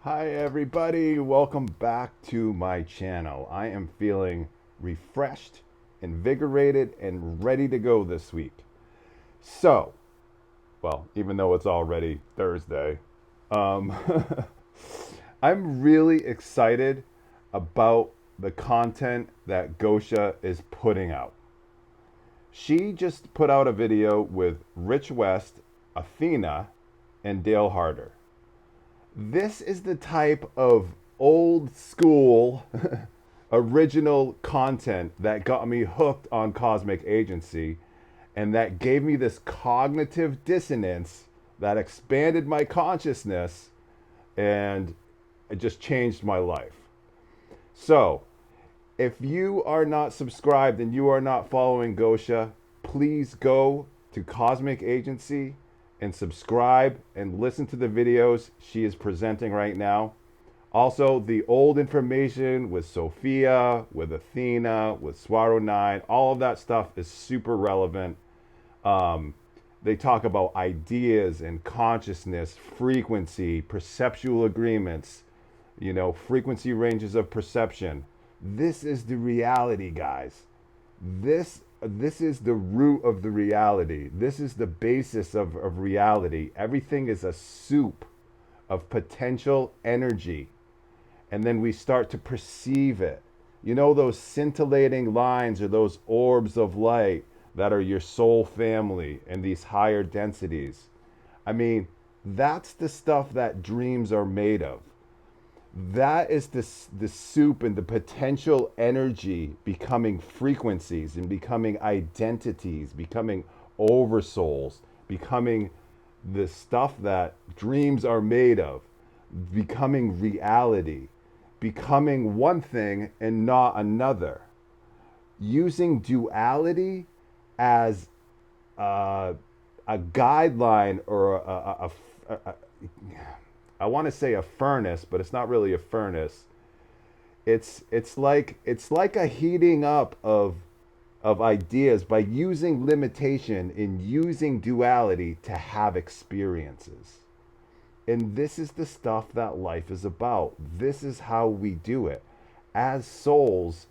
Hi everybody, welcome back to my channel. I am feeling refreshed, invigorated, and ready to go this week. So, well, even though it's already Thursday, um, I'm really excited about the content that Gosha is putting out. She just put out a video with Rich West, Athena, and Dale Harder. This is the type of old school original content that got me hooked on Cosmic Agency and that gave me this cognitive dissonance that expanded my consciousness and it just changed my life. So, if you are not subscribed and you are not following Gosha, please go to Cosmic Agency and subscribe and listen to the videos she is presenting right now. Also, the old information with Sophia, with Athena, with Swaruu 9, all of that stuff is super relevant. They talk about ideas and consciousness, frequency, perceptual agreements, frequency ranges of perception. This is the reality, guys. This is the root of the reality. This is the basis of reality. Everything is a soup of potential energy. And then we start to perceive it. You know those scintillating lines or those orbs of light that are your soul family and these higher densities. I mean, that's the stuff that dreams are made of. That is the soup and the potential energy becoming frequencies and becoming identities, becoming oversouls, becoming the stuff that dreams are made of, becoming reality, becoming one thing and not another, using duality as a guideline or a I want to say a furnace, but it's not really a furnace. It's like a heating up of ideas by using limitation and using duality to have experiences. And this is the stuff that life is about. This is how we do it. As souls,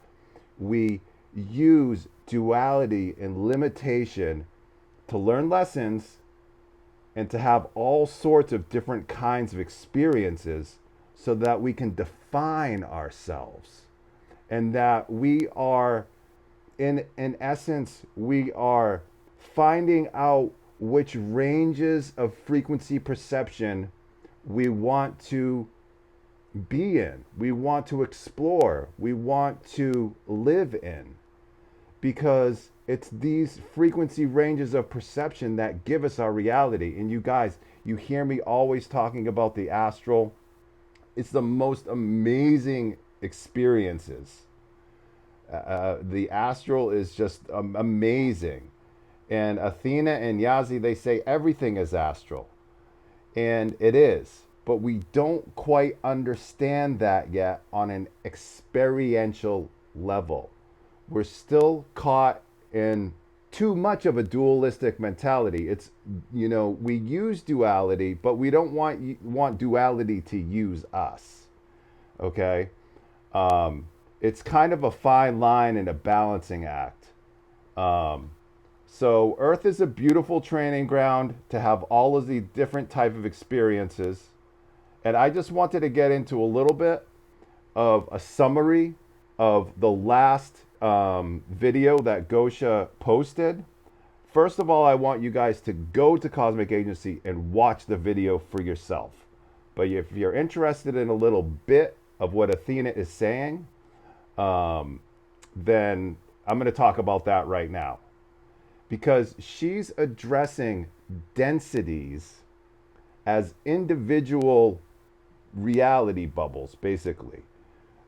we use duality and limitation to learn lessons and to have all sorts of different kinds of experiences so that we can define ourselves and that we are in essence we are finding out which ranges of frequency perception we want to be in, we want to explore, we want to live in, because it's these frequency ranges of perception that give us our reality. And you guys, you hear me always talking about the astral. It's the most amazing experiences. The astral is just amazing. And Athena and Yazi, they say everything is astral. And it is. But we don't quite understand that yet on an experiential level. We're still caught in too much of a dualistic mentality. It's, we use duality, but we don't want duality to use us. Okay? It's kind of a fine line and a balancing act. So Earth is a beautiful training ground to have all of the different type of experiences. And I just wanted to get into a little bit of a summary of the last video that Gosha posted. First of all, I want you guys to go to Cosmic Agency and watch the video for yourself. But if you're interested in a little bit of what Athena is saying, then I'm going to talk about that right now. Because she's addressing densities as individual reality bubbles, basically.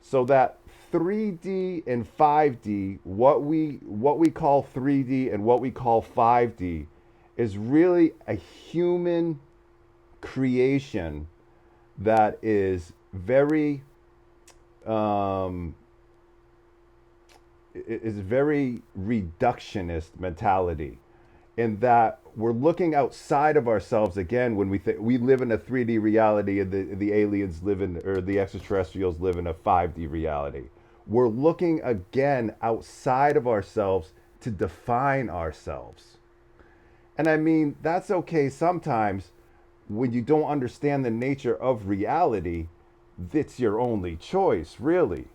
So that 3D and 5D, what we call 3D and what we call 5D, is really a human creation that is very reductionist mentality. in that we're looking outside of ourselves again when we think we live in a 3D reality and the aliens live in, or the extraterrestrials live in a 5D reality. We're looking again outside of ourselves to define ourselves. And I mean, that's okay sometimes when you don't understand the nature of reality, that's your only choice, really.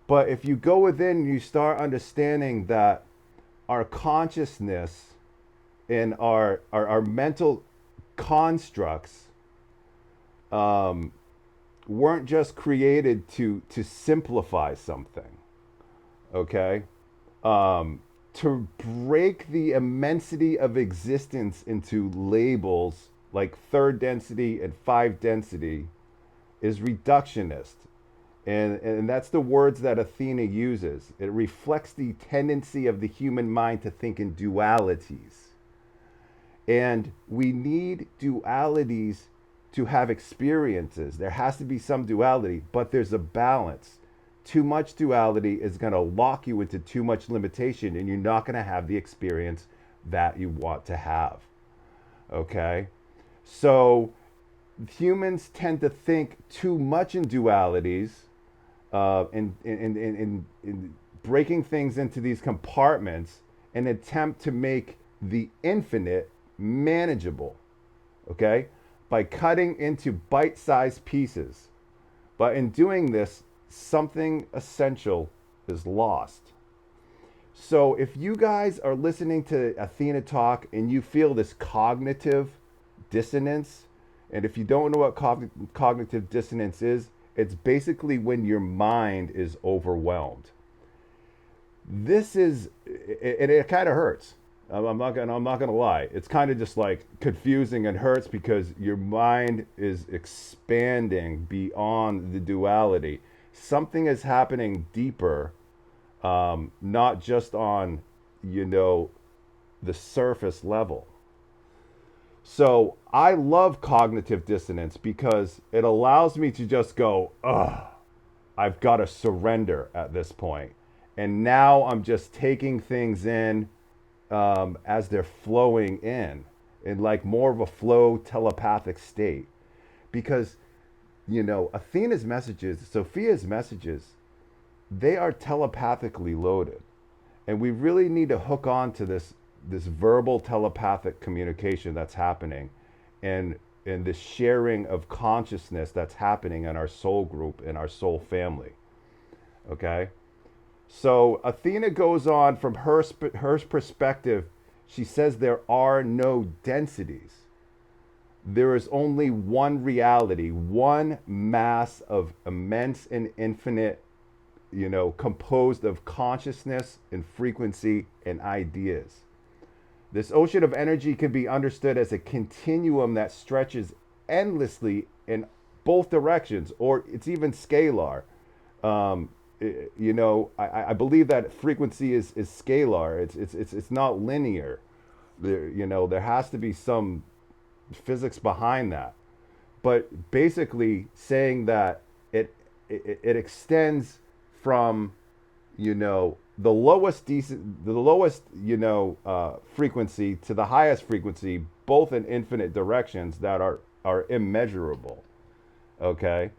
But if you go within and you start understanding that our consciousness and our mental constructs weren't just created to simplify something, okay? To break the immensity of existence into labels like third density and five density is reductionist. And that's the words that Athena uses. It reflects the tendency of the human mind to think in dualities. And we need dualities to have experiences. There has to be some duality, but there's a balance. Too much duality is going to lock you into too much limitation, and you're not going to have the experience that you want to have. Okay? So humans tend to think too much in dualities, in breaking things into these compartments, and attempt to make the infinite manageable, okay, by cutting into bite-sized pieces. But in doing this, something essential is lost. So if you guys are listening to Athena talk and you feel this cognitive dissonance, and if you don't know what cognitive dissonance is, it's basically when your mind is overwhelmed. This is, and it kind of hurts. I'm not gonna lie. It's kind of just like confusing and hurts because your mind is expanding beyond the duality. Something is happening deeper, not just on, you know, the surface level. So I love cognitive dissonance because it allows me to just go, ugh, I've got to surrender at this point. And now I'm just taking things in as they're flowing in like more of a flow telepathic state. Because, you know, Athena's messages, Sophia's messages, they are telepathically loaded. And we really need to hook on to this verbal telepathic communication that's happening, and this sharing of consciousness that's happening in our soul group, in our soul family. Okay? So Athena goes on from her perspective. She says there are no densities. There is only one reality, one mass of immense and infinite, you know, composed of consciousness and frequency and ideas. This ocean of energy can be understood as a continuum that stretches endlessly in both directions, or it's even scalar. You know, I believe that frequency is scalar. It's not linear. There, you know, there has to be some physics behind that. But basically, saying that it extends from, you know, the lowest you know frequency to the highest frequency, both in infinite directions that are immeasurable. Okay,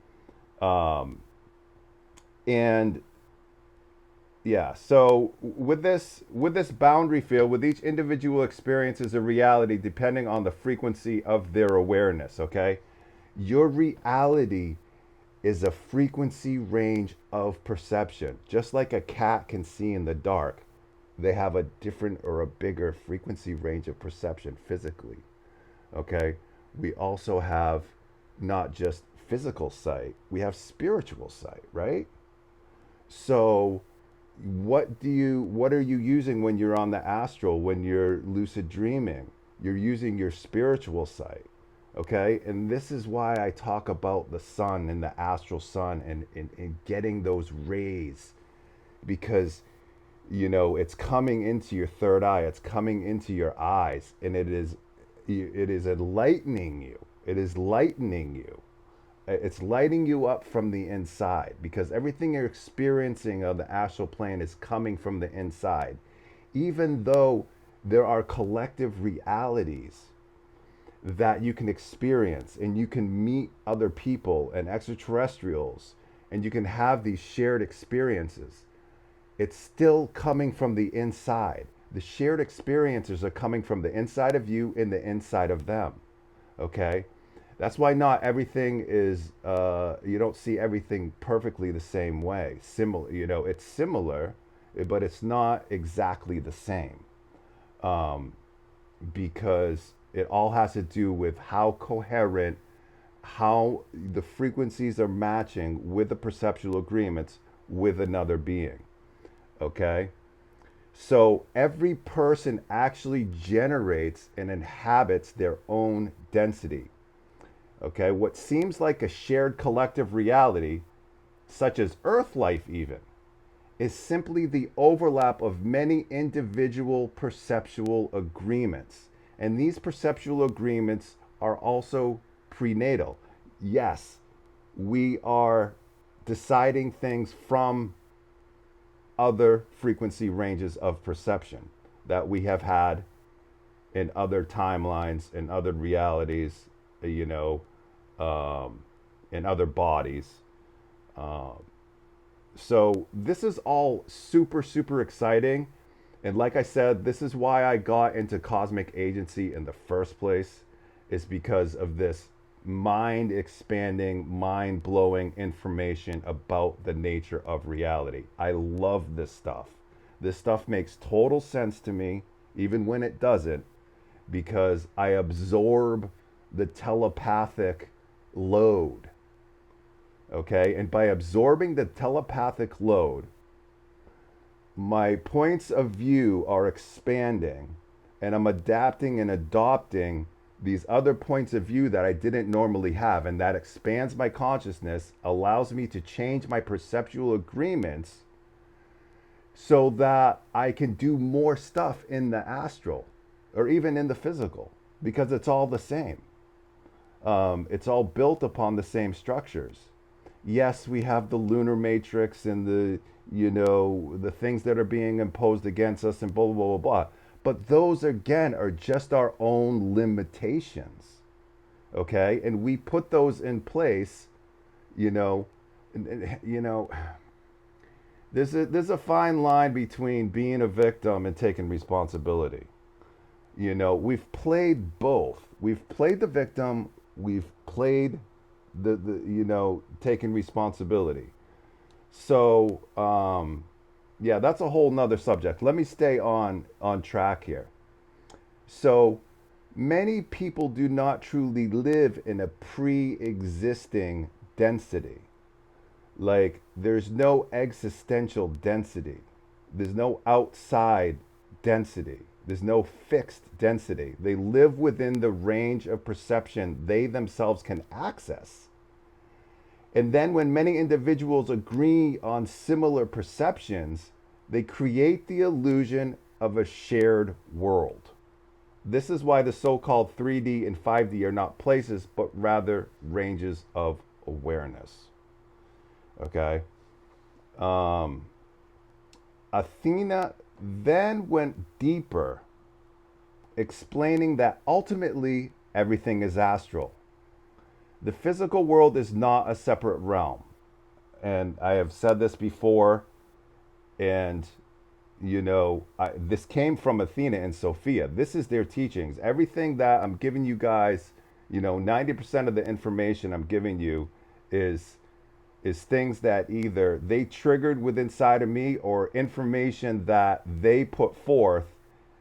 and yeah, so with this boundary field, with each individual experiences a reality depending on the frequency of their awareness. Okay, your reality is a frequency range of perception. Just like a cat can see in the dark, they have a different or a bigger frequency range of perception physically. Okay? We also have not just physical sight, we have spiritual sight, right? So what are you using when you're on the astral, when you're lucid dreaming? You're using your spiritual sight. Okay, and this is why I talk about the sun and the astral sun, and getting those rays, because, you know, it's coming into your third eye, it's coming into your eyes, and it is enlightening you. It is lightening you. It's lighting you up from the inside, because everything you're experiencing on the astral plane is coming from the inside. Even though There are collective realities that you can experience, and you can meet other people and extraterrestrials, and you can have these shared experiences. It's still coming from the inside. The shared experiences are coming from the inside of you and the inside of them. Okay? That's why not everything is, you don't see everything perfectly the same way. Similar, it's similar, but it's not exactly the same, because it all has to do with how coherent, how the frequencies are matching with the perceptual agreements with another being. Okay? So every person actually generates and inhabits their own density. Okay? What seems like a shared collective reality, such as Earth life, even, is simply the overlap of many individual perceptual agreements. And these perceptual agreements are also prenatal. Yes, we are deciding things from other frequency ranges of perception that we have had in other timelines, in other realities, you know, in other bodies. So this is all super, super exciting. And like I said, this is why I got into cosmic agency in the first place, is because of this mind expanding, mind blowing information about the nature of reality. I love this stuff. This stuff makes total sense to me, even when it doesn't, because I absorb the telepathic load. Okay? And by absorbing the telepathic load, my points of view are expanding, and I'm adapting and adopting these other points of view that I didn't normally have, and that expands my consciousness, allows me to change my perceptual agreements so that I can do more stuff in the astral or even in the physical, because it's all the same. It's all built upon the same structures. Yes, we have the lunar matrix and the things that are being imposed against us and blah, blah, blah, blah. But those, again, are just our own limitations. Okay? And we put those in place, you know, there's a fine line between being a victim and taking responsibility. We've played both. We've played the victim, we've played the taking responsibility. So yeah, that's a whole nother subject. Let me stay on track here. So many people do not truly live in a pre-existing density. Like, there's no existential density, there's no outside density, there's no fixed density. They live within the range of perception they themselves can access. And then when many individuals agree on similar perceptions, they create the illusion of a shared world. This is why the so-called 3D and 5D are not places, but rather ranges of awareness. Okay? Athena then went deeper, explaining that ultimately everything is astral. The physical world is not a separate realm. And I have said this before, and this came from Athena and Sophia. This is their teachings. Everything that I'm giving you guys, 90% of the information I'm giving you is things that either they triggered within inside of me or information that they put forth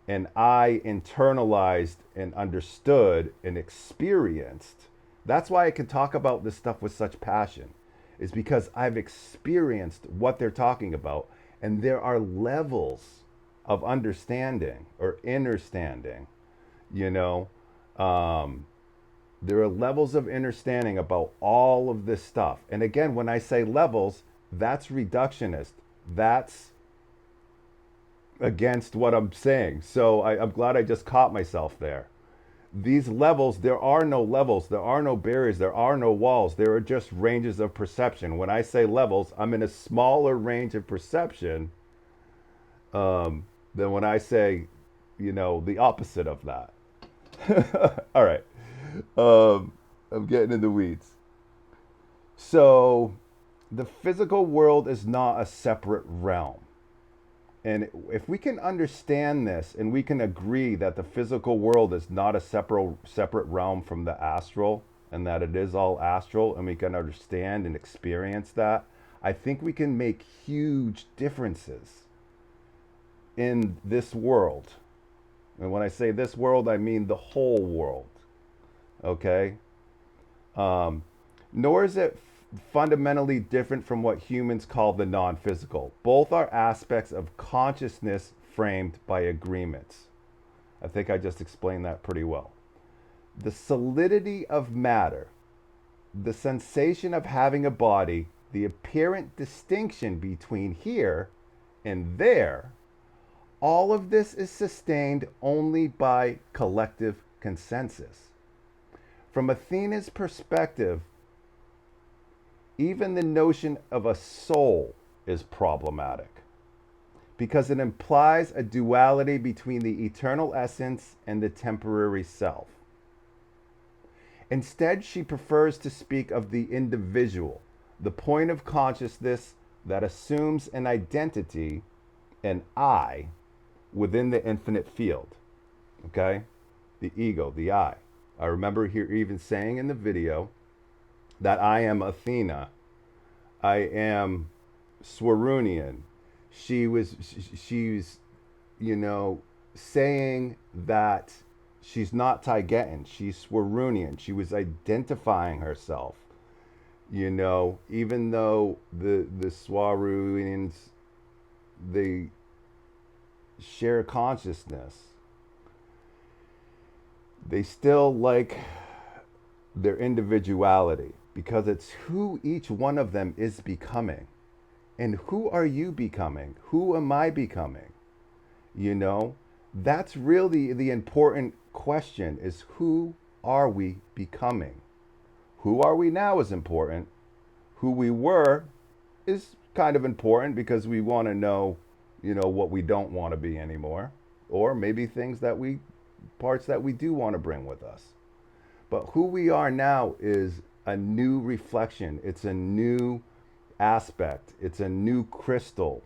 and I internalized and understood and experienced. That's why I can talk about this stuff with such passion, is because I've experienced what they're talking about, and there are levels of understanding or understanding, there are levels of understanding about all of this stuff. And again, when I say levels, that's reductionist. That's against what I'm saying. So I'm glad I just caught myself there. These levels, there are no levels, there are no barriers, there are no walls. There are just ranges of perception. When I say levels, I'm in a smaller range of perception than when I say, the opposite of that. All right. I'm getting in the weeds. So, the physical world is not a separate realm. And if we can understand this and we can agree that the physical world is not a separate realm from the astral and that it is all astral and we can understand and experience that, I think we can make huge differences in this world. And when I say this world, I mean the whole world. Okay? Nor is it fundamentally different from what humans call the non physical. Both are aspects of consciousness framed by agreements. I think I just explained that pretty well. The solidity of matter, the sensation of having a body, the apparent distinction between here and there, all of this is sustained only by collective consensus. From Athena's perspective, even the notion of a soul is problematic because it implies a duality between the eternal essence and the temporary self. Instead, she prefers to speak of the individual, the point of consciousness that assumes an identity, an I, within the infinite field. Okay? The ego, the I. I remember here even saying in the video that I am Athena. I am Swaroonian. She's, saying that she's not Taigetan. She's Swaroonian. She was identifying herself. Even though the Swaroonians, they share consciousness, they still like their individuality because it's who each one of them is becoming. And who are you becoming? Who am I becoming? That's really the important question, is who are we becoming? Who are we now is important. Who we were is kind of important because we want to know, what we don't want to be anymore. Or maybe parts that we do want to bring with us. But who we are now is a new reflection. It's a new aspect. It's a new crystal.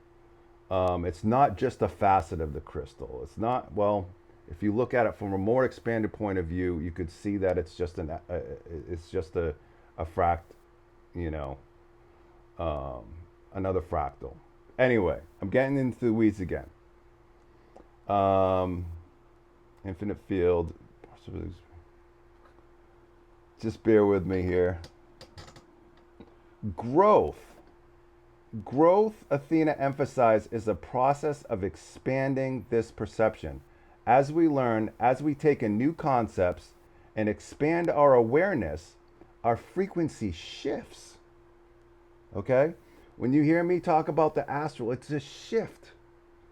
It's not just a facet of the crystal. It's not, well, if you look at it from a more expanded point of view, you could see that it's just a fract, another fractal. Anyway, I'm getting into the weeds again. Infinite field. Just bear with me here. Growth, Athena emphasized, is a process of expanding this perception. As we learn, as we take in new concepts and expand our awareness, our frequency shifts. Okay? When you hear me talk about the astral, it's a shift.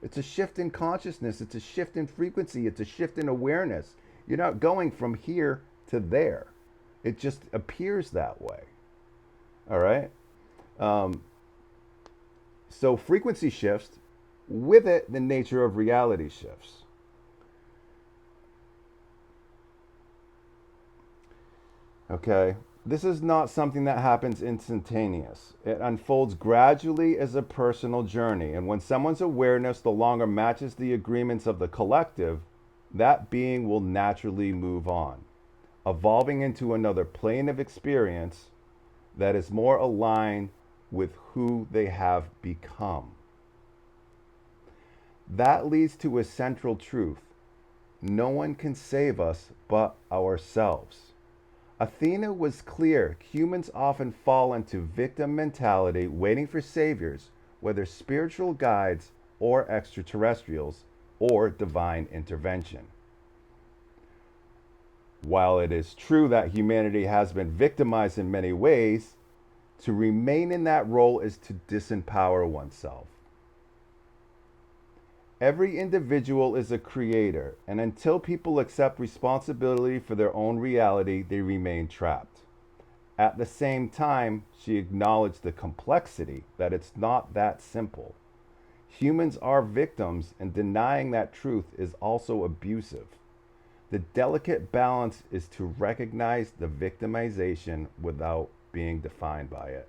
It's a shift in consciousness. It's a shift in frequency. It's a shift in awareness. You're not going from here to there. It just appears that way. All right? So frequency shifts. With it, the nature of reality shifts. Okay? This is not something that happens instantaneous. It unfolds gradually as a personal journey. And when someone's awareness no longer matches the agreements of the collective, that being will naturally move on, evolving into another plane of experience that is more aligned with who they have become. That leads to a central truth. No one can save us but ourselves. Athena was clear. Humans often fall into victim mentality, waiting for saviors, whether spiritual guides or extraterrestrials or divine intervention. While it is true that humanity has been victimized in many ways, to remain in that role is to disempower oneself. Every individual is a creator, and until people accept responsibility for their own reality, they remain trapped. At the same time, she acknowledged the complexity, that it's not that simple. Humans are victims, and denying that truth is also abusive. The delicate balance is to recognize the victimization without being defined by it.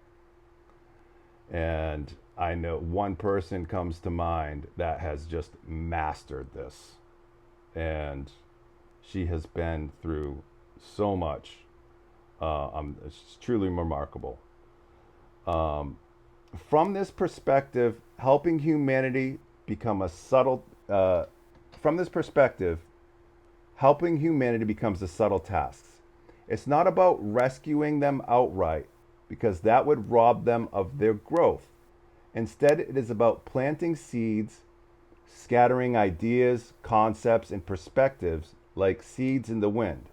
And I know one person comes to mind that has just mastered this. And she has been through so much. It's truly remarkable. Um, from this perspective, helping humanity become a subtle. From this perspective, helping humanity becomes a subtle task. It's not about rescuing them outright, because that would rob them of their growth. Instead, it is about planting seeds, scattering ideas, concepts, and perspectives like seeds in the wind.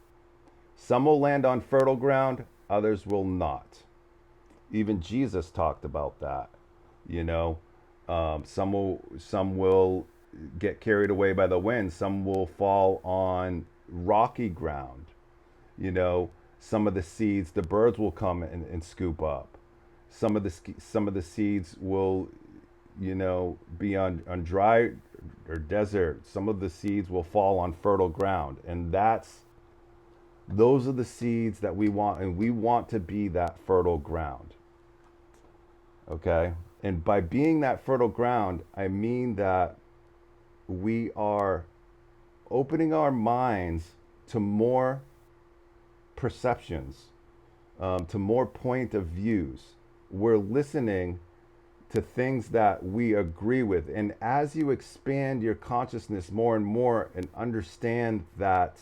Some will land on fertile ground, others will not. Even Jesus talked about that. You know, some will get carried away by the wind. Some will fall on rocky ground. You know, some of the seeds the birds will come and scoop up. Some of the seeds will, be on dry or desert. Some of the seeds will fall on fertile ground, and those are the seeds that we want, and we want to be that fertile ground. Okay? And by being that fertile ground, I mean that we are opening our minds to more perceptions, to more point of views. We're listening to things that we agree with. And as you expand your consciousness more and more and understand that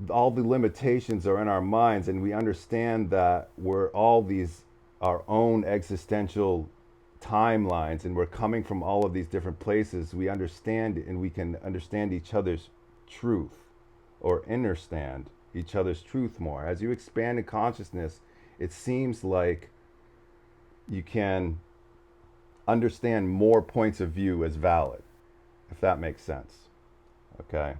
all the limitations are in our minds, and we understand that we're all these our own existential timelines, and we're coming from all of these different places, we understand, and we can understand each other's truth, or understand each other's truth more. As you expand in consciousness, it seems like you can understand more points of view as valid, if that makes sense. Okay?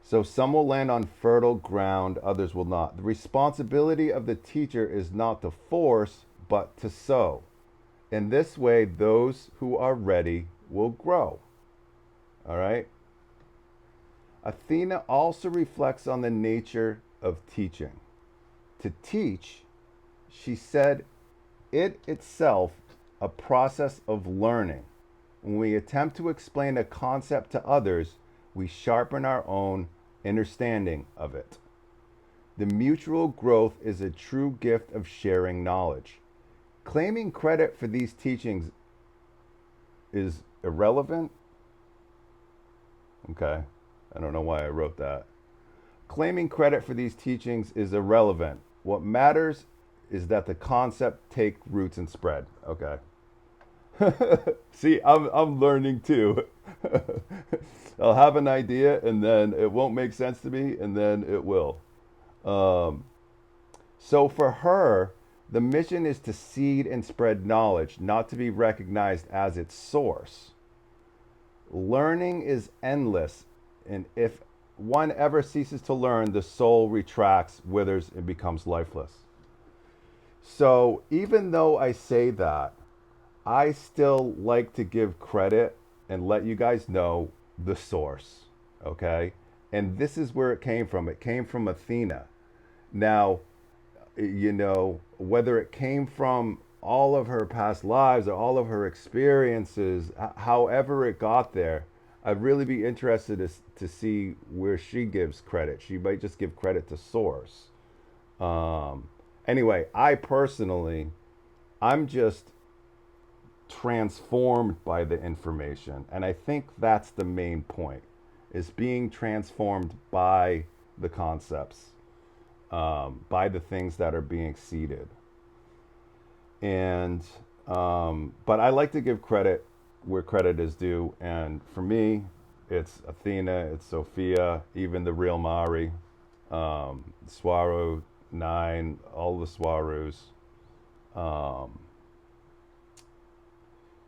So some will land on fertile ground, others will not. The responsibility of the teacher is not to force, but to sow. In this way, those who are ready will grow. All right? Athena also reflects on the nature of teaching. To teach, she said, it itself a process of learning. When we attempt to explain a concept to others, we sharpen our own understanding of it. The mutual growth is a true gift of sharing knowledge. Claiming credit for these teachings is irrelevant. Okay, I don't know why I wrote that. Claiming credit for these teachings is irrelevant. What matters is that the concept take roots and spread. Okay. See, I'm learning too. I'll have an idea, and then it won't make sense to me, and then it will. So for her, the mission is to seed and spread knowledge, not to be recognized as its source. Learning is endless, and if one ever ceases to learn, the soul retracts, withers, and becomes lifeless. So even though I say that, I still like to give credit and let you guys know the source, okay? And this is where it came from. It came from Athena. Now, whether it came from all of her past lives or all of her experiences, however it got there, I'd really be interested to see where she gives credit. She might just give credit to source. Anyway, I'm just transformed by the information, and I think that's the main point, is being transformed by the concepts, by the things that are being seeded. And but I like to give credit where credit is due, and for me it's Athena, it's Sophia, even the real Mari, Swaruu 9, all the Swaroos.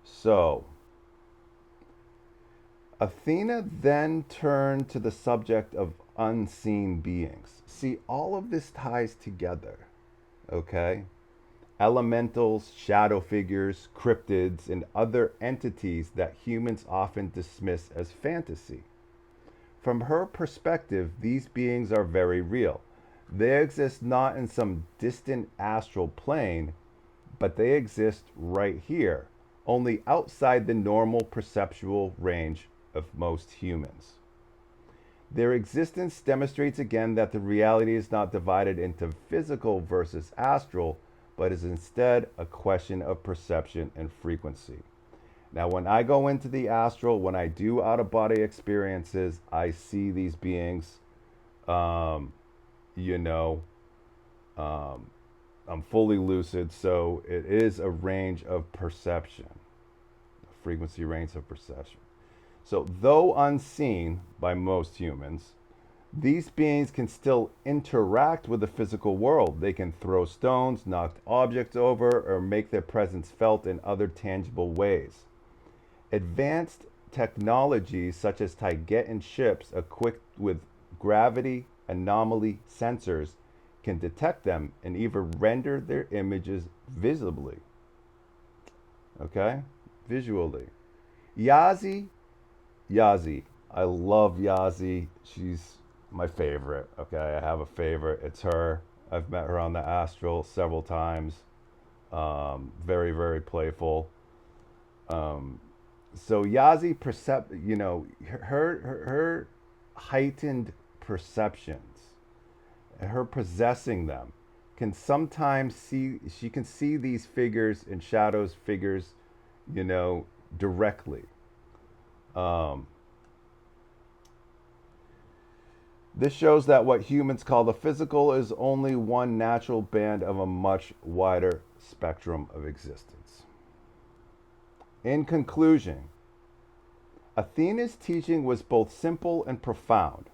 So, Athena then turned to the subject of unseen beings. See, all of this ties together, okay? elementals, shadow figures, cryptids, and other entities that humans often dismiss as fantasy. From her perspective, these beings are very real. They exist not in some distant astral plane, but they exist right here, only outside the normal perceptual range of most humans. Their existence demonstrates again that the reality is not divided into physical versus astral, but is instead a question of perception and frequency. Now, when I go into the astral, when I do out of body experiences, I see these beings. Um, you know, um, I'm fully lucid, so it is a range of perception, a frequency range of perception. So, though unseen by most humans, these beings can still interact with the physical world. They can throw stones, knock objects over, or make their presence felt in other tangible ways. Advanced technologies such as Tibetan ships equipped with gravity anomaly sensors can detect them and even render their images visibly. Okay? Visually. Yazi, Yazi. I love Yazi. She's my favorite. Okay, I have a favorite. It's her. I've met her on the astral several times. Very, very playful. Um, so Yazi her heightened perceptions, her possessing them, can sometimes see. She can see these figures and shadows figures, you know, directly. Um, This shows that what humans call the physical is only one natural band of a much wider spectrum of existence. In conclusion, Athena's teaching was both simple and profound.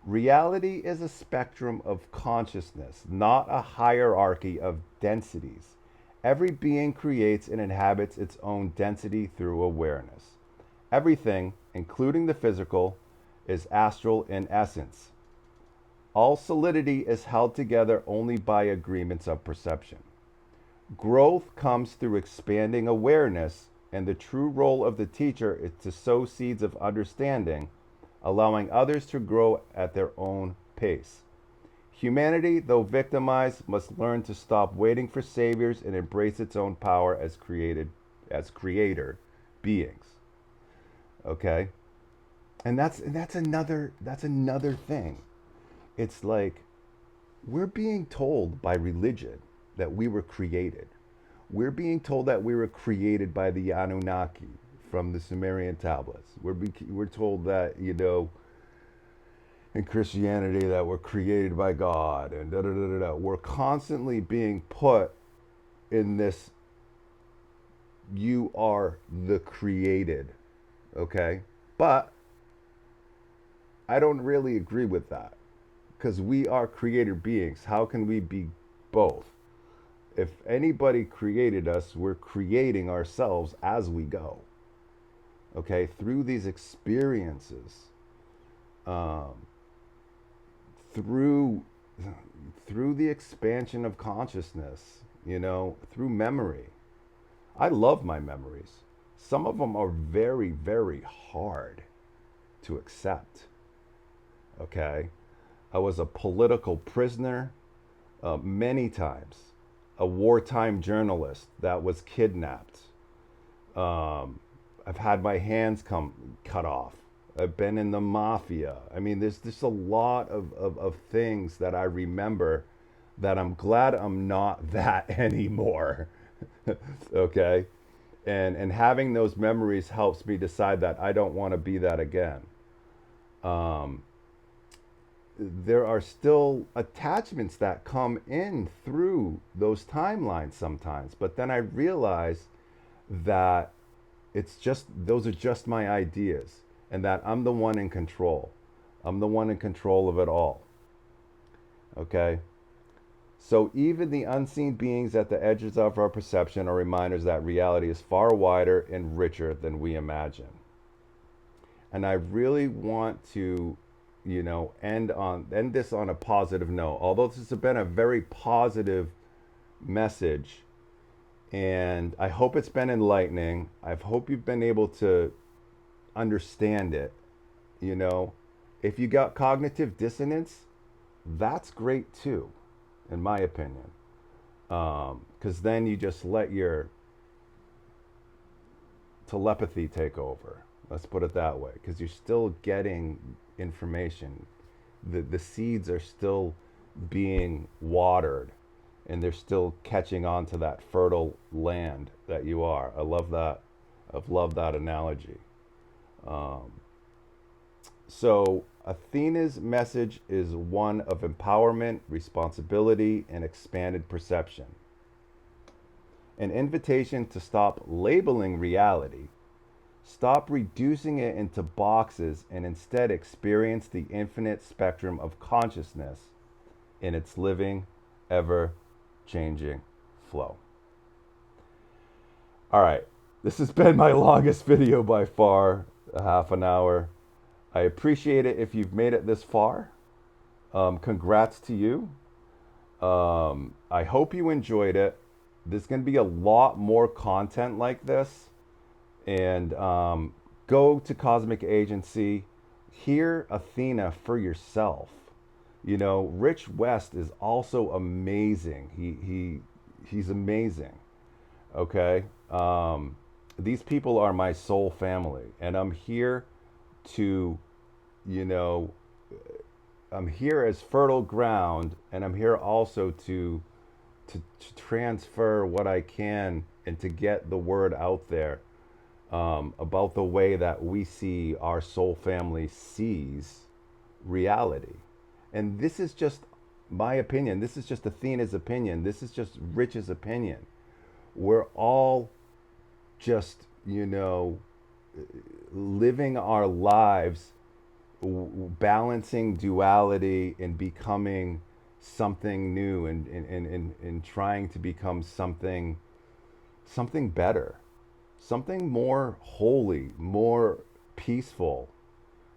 Reality is a spectrum of consciousness, not a hierarchy of densities. Every being creates and inhabits its own density through awareness. Everything, including the physical, is astral in essence. All solidity is held together only by agreements of perception. Growth comes through expanding awareness, and the true role of the teacher is to sow seeds of understanding, allowing others to grow at their own pace. Humanity, though victimized, must learn to stop waiting for saviors and embrace its own power as creator beings. Okay? And that's another thing. It's like we're being told by religion that we were created. We're being told that we were created by the Anunnaki from the Sumerian tablets. We're told that, in Christianity that we're created by God and da da da da da. We're constantly being put in this you are the created, okay? But I don't really agree with that because we are creator beings. How can we be both? If anybody created us, we're creating ourselves as we go, okay? Through these experiences, um, through through the expansion of consciousness, through memory. I love my memories. Some of them are very, very hard to accept. Okay? I was a political prisoner many times, a wartime journalist that was kidnapped. I've had my hands cut off. I've been in the mafia. I mean, there's just a lot of things that I remember that I'm glad I'm not that anymore. Okay? And having those memories helps me decide that I don't want to be that again. Um, there are still attachments that come in through those timelines sometimes, but then I realize that those are just my ideas and that I'm the one in control. I'm the one in control of it all. Okay? So even the unseen beings at the edges of our perception are reminders that reality is far wider and richer than we imagine. And I really want to, end this on a positive note. Although this has been a very positive message, And I hope it's been enlightening. I hope you've been able to understand it. You know, if you got cognitive dissonance, that's great too, in my opinion. Because then you just let your telepathy take over. Let's put it that way. Because you're still getting information. The seeds are still being watered and they're still catching on to that fertile land that you are. I love that. I've loved that analogy. Um, so, Athena's message is one of empowerment, responsibility, and expanded perception. An invitation to stop labeling reality, stop reducing it into boxes, and instead experience the infinite spectrum of consciousness in its living, ever changing flow. All right, this has been my longest video by far, a half an hour. I appreciate it if you've made it this far. Congrats to you. I hope you enjoyed it. There's going to be a lot more content like this. And go to Cosmic Agency. Hear Athena for yourself. You know, Rich West is also amazing. He's amazing. Okay. These people are my soul family, and I'm here to, you know, I'm here as fertile ground, and I'm here also to transfer what I can and to get the word out there about the way that we see our soul family sees reality. And this is just my opinion. This is just Athena's opinion. This is just Rich's opinion. We're all just, you know, living our lives balancing duality and becoming something new and trying to become something better, something more holy, more peaceful,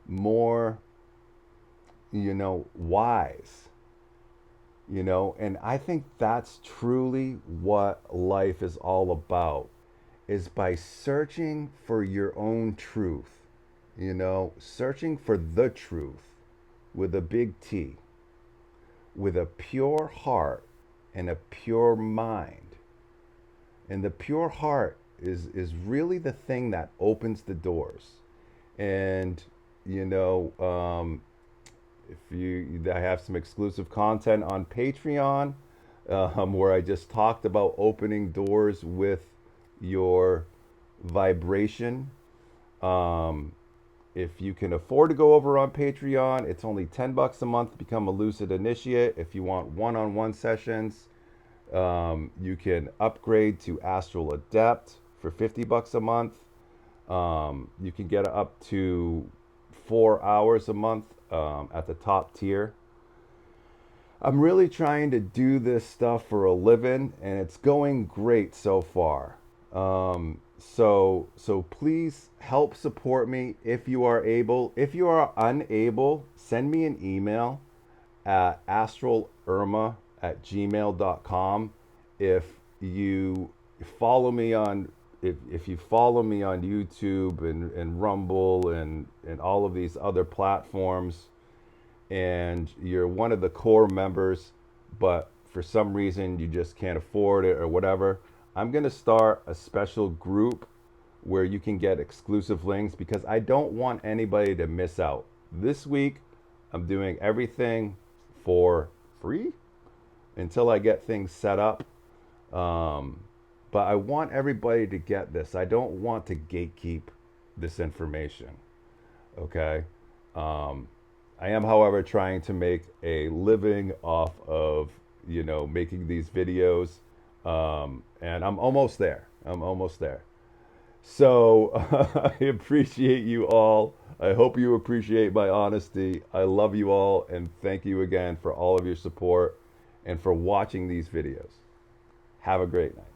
more, you know, wise, you know. And I think that's truly what life is all about, is by searching for your own truth, you know, searching for the truth with a big T, with a pure heart and a pure mind. And the pure heart is really the thing that opens the doors. And, you know, I have some exclusive content on Patreon where I just talked about opening doors with your vibration. If you can afford to go over on Patreon, it's only $10 a month to become a Lucid Initiate. If you want one-on-one sessions, you can upgrade to Astral Adept for $50 a month. You can get up to 4 hours a month at the top tier. I'm really trying to do this stuff for a living, and it's going great so far. So please help support me if you are able. If you are unable, send me an email at astralerma@gmail.com. If you follow me on if you follow me on YouTube and Rumble and all of these other platforms, and you're one of the core members, but for some reason you just can't afford it or whatever, I'm going to start a special group where you can get exclusive links, because I don't want anybody to miss out. This week, I'm doing everything for free until I get things set up. But I want everybody to get this. I don't want to gatekeep this information. Okay? I am, however, trying to make a living off of, you know, making these videos. And I'm almost there. I'm almost there. So I appreciate you all. I hope you appreciate my honesty. I love you all, and thank you again for all of your support and for watching these videos. Have a great night.